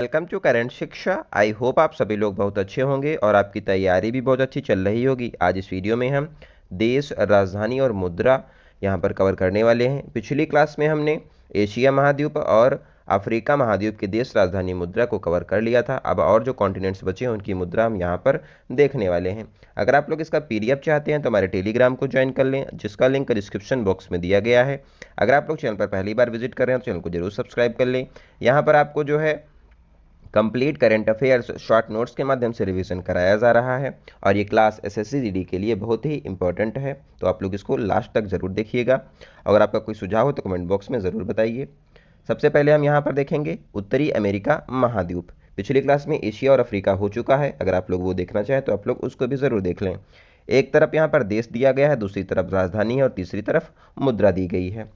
Welcome to current शिक्षा। I hope आप सभी लोग बहुत अच्छे होंगे और आपकी तैयारी भी बहुत अच्छी चल रही होगी। आज इस वीडियो में हम देश, राजधानी और मुद्रा यहाँ पर कवर करने वाले हैं। पिछली क्लास में हमने एशिया महाद्वीप और अफ्रीका महाद्वीप के देश, राजधानी, मुद्रा को कवर कर लिया था। अब और जो कॉन्टिनेंट्स बचे हैं उनकी मुद्रा हम यहाँ पर देखने वाले हैं। अगर आप लोग इसका पीडीएफ चाहते हैं तो हमारे टेलीग्राम को ज्वाइन कर लें, जिसका लिंक डिस्क्रिप्शन बॉक्स में दिया गया है। अगर आप लोग चैनल पर पहली बार विजिट कर रहे हैं तो चैनल को जरूर सब्सक्राइब कर लें। यहाँ पर आपको जो है complete current affairs short notes के माध्यम से रिवीजन कराया जा रहा है और ये क्लास एसएससी जीडी के लिए बहुत ही इंपॉर्टेंट है, तो आप लोग इसको लास्ट तक जरूर देखिएगा। अगर आपका कोई सुझाव हो तो कमेंट बॉक्स में ज़रूर बताइए। सबसे पहले हम यहाँ पर देखेंगे उत्तरी अमेरिका महाद्वीप। पिछली क्लास में एशिया और अफ्रीका हो चुका है। अगर आप लोग वो देखना चाहें तो आप लोग उसको भी ज़रूर देख लें। एक तरफ यहाँ पर देश दिया गया है, दूसरी तरफ राजधानी है और तीसरी तरफ मुद्रा दी गई है।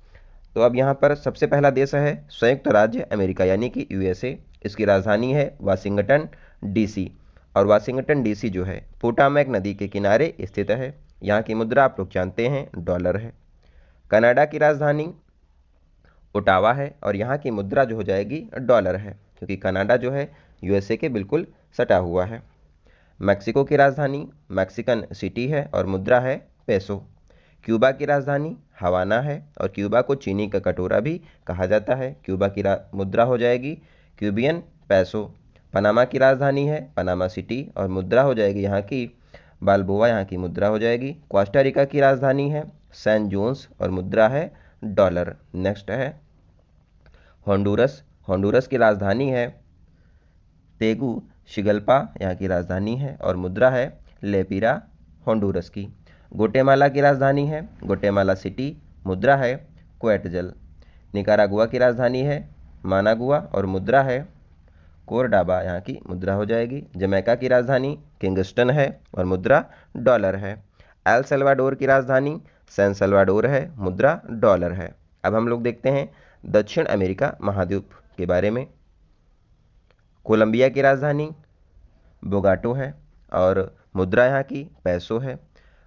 तो अब यहाँ पर सबसे पहला देश है संयुक्त राज्य अमेरिका यानी कि यूएसए। इसकी राजधानी है वाशिंगटन डीसी और वाशिंगटन डीसी जो है पोटामैक नदी के किनारे स्थित है। यहाँ की मुद्रा आप लोग जानते हैं डॉलर है। कनाडा की राजधानी ओटावा है और यहाँ की मुद्रा जो हो जाएगी डॉलर है, क्योंकि कनाडा जो है यूएसए के बिल्कुल सटा हुआ है। मैक्सिको की राजधानी मैक्सिकन सिटी है और मुद्रा है पेसो। क्यूबा की राजधानी हवाना है और क्यूबा को चीनी का कटोरा भी कहा जाता है। क्यूबा की मुद्रा हो जाएगी क्यूबियन पैसो। पनामा की राजधानी है पनामा सिटी और मुद्रा हो जाएगी यहाँ की बाल्बोआ, यहाँ की मुद्रा हो जाएगी। कोस्टा रिका की राजधानी है सैन जोन्स और मुद्रा है डॉलर। नेक्स्ट है होंडुरस। होंडुरस की राजधानी है तेगु शिगल्पा, यहाँ की राजधानी है और मुद्रा है लेपिरा होंडुरस की। गुटेमाला की राजधानी है गुटेमाला सिटी, मुद्रा है क्वेटजल। निकारागुआ की राजधानी है मानागुआ और मुद्रा है कोरडाबा, यहाँ की मुद्रा हो जाएगी। जमैका की राजधानी किंगस्टन है और मुद्रा डॉलर है। एल सल्वाडोर की राजधानी सैन सल्वाडोर है, मुद्रा डॉलर है। अब हम लोग देखते हैं दक्षिण अमेरिका महाद्वीप के बारे में। कोलंबिया की राजधानी बोगाटो है और मुद्रा यहाँ की पैसो है।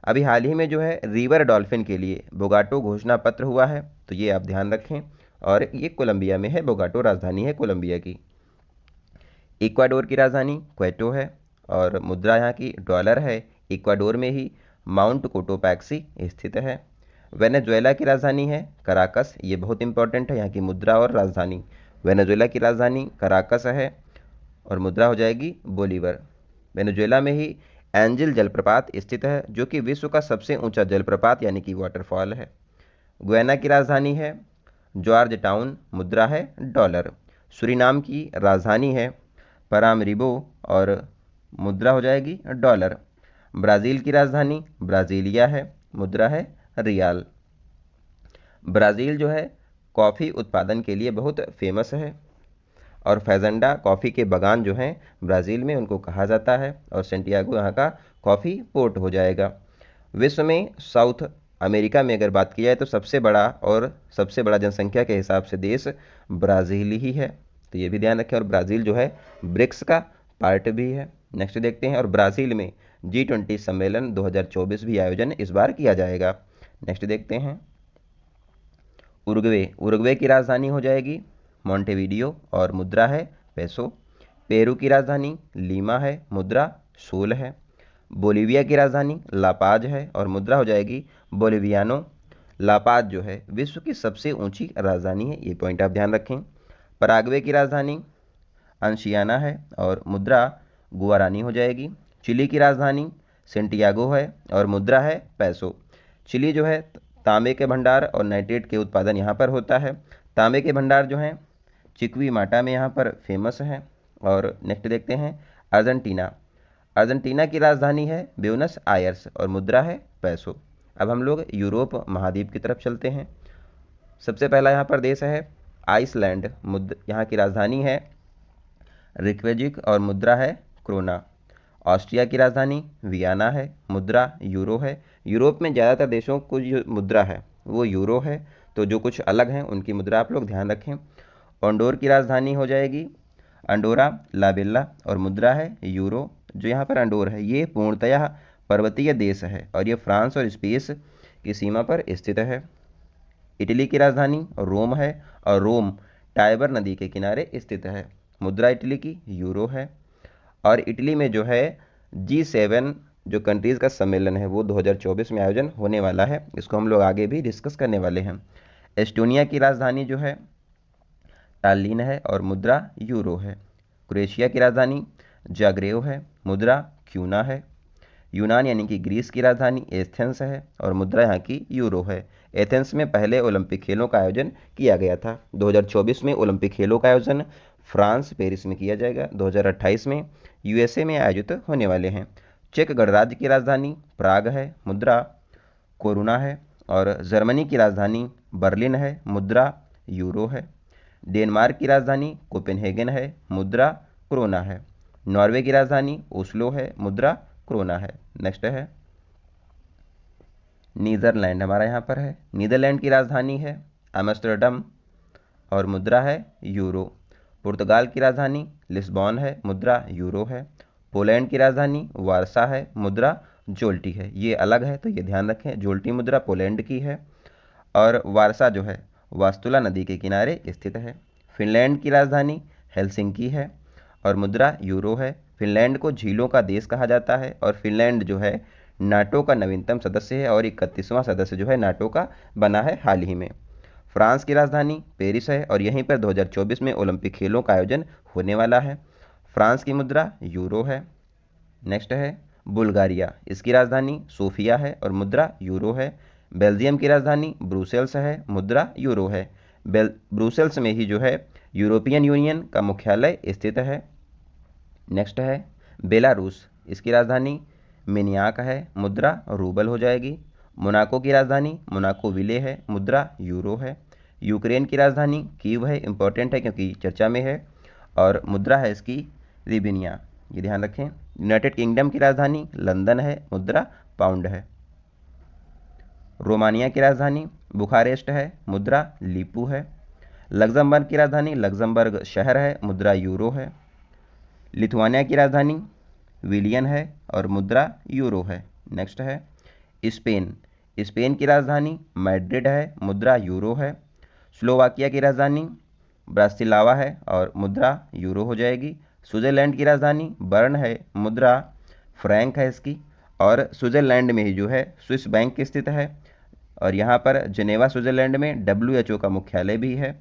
अभी हाल ही में जो है रिवर डॉल्फिन के लिए बोगाटो घोषणा पत्र हुआ है, तो ये आप ध्यान रखें। और ये कोलंबिया में है, बोगाटो राजधानी है कोलंबिया की। इक्वाडोर की राजधानी क्वेटो है और मुद्रा यहाँ की डॉलर है। इक्वाडोर में ही माउंट कोटोपैक्सी स्थित है। वेनेजुएला की राजधानी है कराकस, ये बहुत इंपॉर्टेंट है, यहाँ की मुद्रा और राजधानी। वेनेजुएला की राजधानी कराकस है और मुद्रा हो जाएगी बोलीवर। वेनेजुएला में ही एंजिल जलप्रपात स्थित है, जो कि विश्व का सबसे ऊंचा जलप्रपात यानी कि वाटरफॉल है। गुयाना की राजधानी है जॉर्ज टाउन, मुद्रा है डॉलर। सूरीनाम की राजधानी है परामरिबो और मुद्रा हो जाएगी डॉलर। ब्राज़ील की राजधानी ब्राज़ीलिया है, मुद्रा है रियाल। ब्राज़ील जो है कॉफ़ी उत्पादन के लिए बहुत फेमस है और फैजेंडा कॉफ़ी के बागान जो हैं ब्राज़ील में उनको कहा जाता है और सेंटियागो यहाँ का कॉफ़ी पोर्ट हो जाएगा। विश्व में साउथ अमेरिका में अगर बात की जाए तो सबसे बड़ा जनसंख्या के हिसाब से देश ब्राज़ील ही है, तो ये भी ध्यान रखें। और ब्राज़ील जो है ब्रिक्स का पार्ट भी है। नेक्स्ट देखते हैं, और ब्राज़ील में G20 सम्मेलन 2024 भी आयोजन इस बार किया जाएगा। नेक्स्ट देखते हैं उरुग्वे। उरुग्वे की राजधानी हो जाएगी मॉन्टेविडियो और मुद्रा है पेसो। पेरू की राजधानी लीमा है, मुद्रा सोल है। बोलीविया की राजधानी लापाज है और मुद्रा हो जाएगी बोलिवियानो। लापाज जो है विश्व की सबसे ऊंची राजधानी है, ये पॉइंट आप ध्यान रखें। पराग्वे की राजधानी अंशियाना है और मुद्रा गुआरानी हो जाएगी। चिली की राजधानी सेंटियागो है और मुद्रा है पैसो। चिली जो है तांबे के भंडार और नाइट्रेट के उत्पादन यहाँ पर होता है। तांबे के भंडार जो हैं चिक्वी माटा में यहाँ पर फेमस है। और नेक्स्ट देखते हैं अर्जेंटीना। अर्जेंटीना की राजधानी है ब्यूनस आयर्स और मुद्रा है पैसो। अब हम लोग यूरोप महाद्वीप की तरफ चलते हैं। सबसे पहला यहाँ पर देश है आइसलैंड। यहाँ की राजधानी है रिक्वेजिक और मुद्रा है क्रोना। ऑस्ट्रिया की राजधानी वियना है, मुद्रा यूरो है। यूरोप में ज़्यादातर देशों को जो मुद्रा है वो यूरो है, तो जो कुछ अलग हैं उनकी मुद्रा आप लोग ध्यान रखें। अंडोर की राजधानी हो जाएगी अंडोरा लाबेल्ला और मुद्रा है यूरो। जो यहाँ पर अंडोर है ये पूर्णतः पर्वतीय देश है और ये फ्रांस और स्पेस की सीमा पर स्थित है। इटली की राजधानी रोम है और रोम टाइबर नदी के किनारे स्थित है। मुद्रा इटली की यूरो है। और इटली में जो है G7 जो कंट्रीज़ का सम्मेलन है वो 2024 में आयोजन होने वाला है, इसको हम लोग आगे भी डिस्कस करने वाले हैं। एस्टोनिया की राजधानी जो है टालिन है और मुद्रा यूरो है। क्रोएशिया की राजधानी जाग्रेव है, मुद्रा क्यूना है। यूनान यानी कि ग्रीस की राजधानी एथेंस है और मुद्रा यहाँ की यूरो है। एथेंस में पहले ओलंपिक खेलों का आयोजन किया गया था। 2024 में ओलंपिक खेलों का आयोजन फ्रांस पेरिस में किया जाएगा। 2028 में यूएसए में आयोजित होने वाले हैं। चेक गणराज्य की राजधानी प्राग है, मुद्रा कोरुना है। और जर्मनी की राजधानी बर्लिन है, मुद्रा यूरो है। डेनमार्क की राजधानी कोपेनहेगन है, मुद्रा क्रोना है। नॉर्वे की राजधानी ओस्लो है, मुद्रा क्रोना है। नेक्स्ट है नीदरलैंड, हमारा यहाँ पर है। नीदरलैंड की राजधानी है एम्स्टर्डम और मुद्रा है यूरो। पुर्तगाल की राजधानी लिस्बॉन है, मुद्रा यूरो है। पोलैंड की राजधानी वारसा है, मुद्रा जोल्टी है। ये अलग है तो ये ध्यान रखें, जोल्टी मुद्रा पोलैंड की है और वारसा जो है वास्तुला नदी के किनारे स्थित है। फिनलैंड की राजधानी हेलसिंकी है और मुद्रा यूरो है। फिनलैंड को झीलों का देश कहा जाता है और फिनलैंड जो है नाटो का नवीनतम सदस्य है और 31वां सदस्य जो है नाटो का बना है हाल ही में। फ्रांस की राजधानी पेरिस है और यहीं पर 2024 में ओलंपिक खेलों का आयोजन होने वाला है। फ्रांस की मुद्रा यूरो है। नेक्स्ट है बुल्गारिया, इसकी राजधानी सोफिया है और मुद्रा यूरो है। बेल्जियम की राजधानी ब्रुसेल्स है, मुद्रा यूरो है। ब्रुसेल्स में ही जो है यूरोपियन यूनियन का मुख्यालय स्थित है। नेक्स्ट है बेलारूस, इसकी राजधानी मिन्याक है, मुद्रा रूबल हो जाएगी। मोनाको की राजधानी मोनाको विले है, मुद्रा यूरो है। यूक्रेन की राजधानी कीव है, इंपॉर्टेंट है क्योंकि चर्चा में है और मुद्रा है इसकी रिबिनिया, ये ध्यान रखें। यूनाइटेड किंगडम की राजधानी लंदन है, मुद्रा पाउंड है। रोमानिया की राजधानी बुखारेस्ट है, मुद्रा लीपू है। लग्जमबर्ग की राजधानी लग्जमबर्ग शहर है, मुद्रा यूरो है। लिथुआनिया की राजधानी विलियन है और मुद्रा यूरो है। नेक्स्ट है स्पेन, स्पेन की राजधानी मैड्रिड है, मुद्रा यूरो है। स्लोवाकिया की राजधानी ब्रासिलावा है और मुद्रा यूरो हो जाएगी। स्विट्जरलैंड की राजधानी बर्न है, मुद्रा फ्रैंक है इसकी। और स्विट्जरलैंड में ही जो है स्विस बैंक स्थित है और यहाँ पर जिनेवा स्विट्जरलैंड में WHO का मुख्यालय भी है।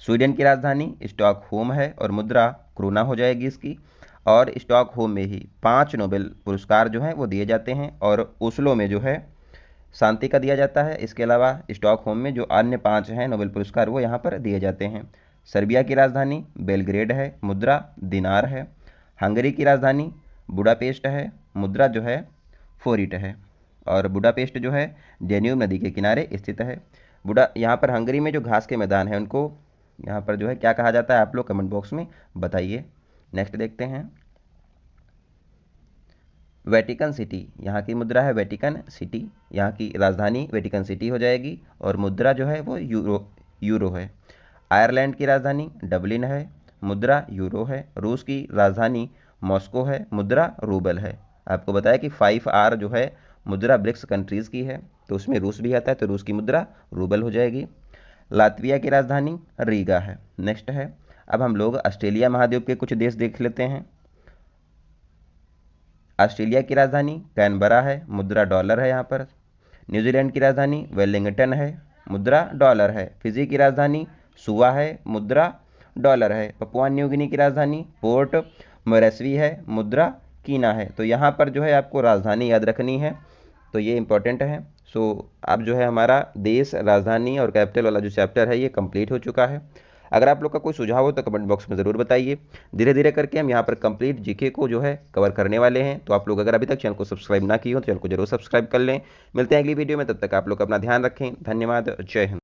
स्वीडन की राजधानी स्टॉकहोम है और मुद्रा क्रोना हो जाएगी इसकी। और स्टॉकहोम में ही 5 नोबेल पुरस्कार जो हैं वो दिए जाते हैं और ओस्लो में जो है शांति का दिया जाता है। इसके अलावा स्टॉकहोम में जो अन्य 5 हैं नोबेल पुरस्कार वो यहाँ पर दिए जाते हैं। सर्बिया की राजधानी बेलग्रेड है, मुद्रा दिनार है। हंगरी की राजधानी बुडापेस्ट है, मुद्रा जो है फोरिट है। और बुडापेस्ट जो है डेन्यूब नदी के किनारे स्थित है। यहाँ पर हंगरी में जो घास के मैदान हैं उनको यहाँ पर जो है क्या कहा जाता है, आप लोग कमेंट बॉक्स में बताइए। नेक्स्ट देखते हैं वेटिकन सिटी, यहाँ की मुद्रा है वेटिकन सिटी, यहाँ की राजधानी वेटिकन सिटी हो जाएगी और मुद्रा जो है वो यूरो है। आयरलैंड की राजधानी डबलिन है, मुद्रा यूरो है। रूस की राजधानी मॉस्को है, मुद्रा रूबल है। आपको बताया कि 5R जो है मुद्रा ब्रिक्स कंट्रीज़ की है तो उसमें रूस भी आता है तो रूस की मुद्रा रूबल हो जाएगी। लातविया की राजधानी रीगा है। नेक्स्ट है अब हम लोग ऑस्ट्रेलिया महाद्वीप के कुछ देश देख लेते हैं। ऑस्ट्रेलिया की राजधानी कैनबरा है, मुद्रा डॉलर है यहाँ पर। न्यूजीलैंड की राजधानी वेलिंगटन है, मुद्रा डॉलर है। फिजी की राजधानी सुवा है, मुद्रा डॉलर है। पपुआ न्यू गिनी की राजधानी पोर्ट मोरेस्बी है, मुद्रा कीना है। तो यहाँ पर जो है आपको राजधानी याद रखनी है तो ये इंपॉर्टेंट है। सो अब जो है हमारा देश राजधानी और कैपिटल वाला जो चैप्टर है ये कंप्लीट हो चुका है। अगर आप लोग का कोई सुझाव हो तो कमेंट बॉक्स में ज़रूर बताइए। धीरे धीरे करके हम यहाँ पर कंप्लीट जीके को जो है कवर करने वाले हैं तो आप लोग अगर अभी तक चैनल को सब्सक्राइब ना किए हो तो चैनल को जरूर सब्सक्राइब कर लें। मिलते हैं अगली वीडियो में, तब तक आप लोग अपना ध्यान रखें। धन्यवाद, जय हिंद।